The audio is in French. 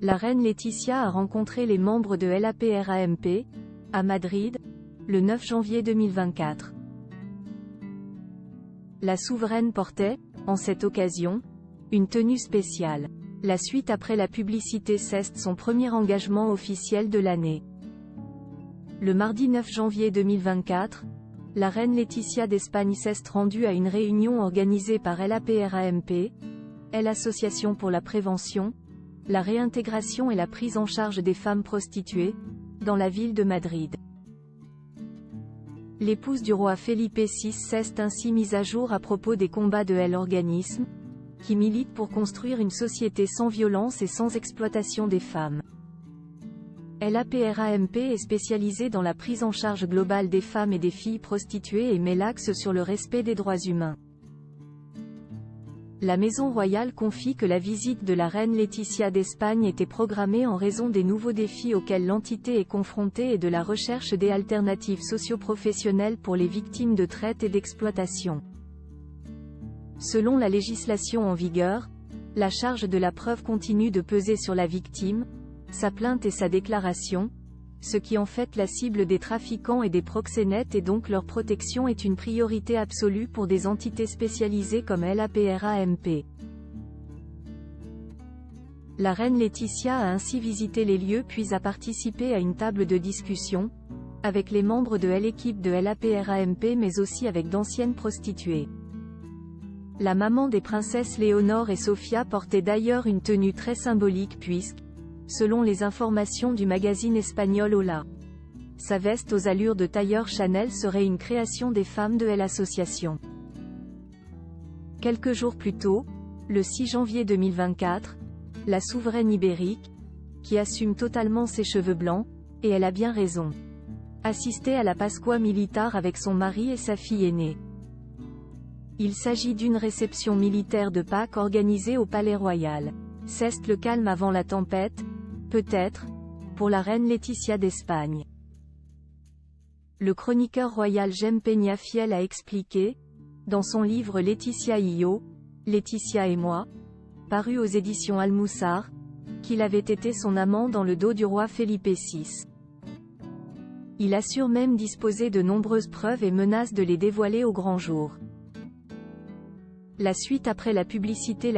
La reine Laetitia a rencontré les membres de l'APRAMP, à Madrid, le 9 janvier 2024. La souveraine portait, en cette occasion, une tenue spéciale. La suite après la publicité CEST son premier engagement officiel de l'année. Le mardi 9 janvier 2024, la reine Laetitia d'Espagne s'est rendue à une réunion organisée par l'APRAMP, l'Association pour la prévention, la réintégration et la prise en charge des femmes prostituées, dans la ville de Madrid. L'épouse du roi Felipe VI s'est ainsi mise à jour à propos des combats de l'organisme, qui milite pour construire une société sans violence et sans exploitation des femmes. L'APRAMP est spécialisée dans la prise en charge globale des femmes et des filles prostituées et met l'axe sur le respect des droits humains. La Maison Royale confie que la visite de la reine Laetitia d'Espagne était programmée en raison des nouveaux défis auxquels l'entité est confrontée et de la recherche des alternatives socio-professionnelles pour les victimes de traite et d'exploitation. Selon la législation en vigueur, la charge de la preuve continue de peser sur la victime, sa plainte et sa déclaration, ce qui en fait la cible des trafiquants et des proxénètes et donc leur protection est une priorité absolue pour des entités spécialisées comme l'APRAMP. La reine Laetitia a ainsi visité les lieux puis a participé à une table de discussion, avec les membres de l'équipe de l'APRAMP mais aussi avec d'anciennes prostituées. La maman des princesses Léonore et Sofia portait d'ailleurs une tenue très symbolique puisque, selon les informations du magazine espagnol Hola, sa veste aux allures de tailleur Chanel serait une création des femmes de l'association. Quelques jours plus tôt, le 6 janvier 2024, la souveraine ibérique, qui assume totalement ses cheveux blancs, et elle a bien raison, assistait à la Pascua Militar avec son mari et sa fille aînée. Il s'agit d'une réception militaire de Pâques organisée au Palais Royal. C'est le calme avant la tempête, peut-être, pour la reine Laetitia d'Espagne. Le chroniqueur royal Jaime Peñafiel a expliqué, dans son livre Laetitia y yo, Laetitia et moi, paru aux éditions Almuzar, qu'il avait été son amant dans le dos du roi Felipe VI. Il assure même disposer de nombreuses preuves et menace de les dévoiler au grand jour. La suite après la publicité.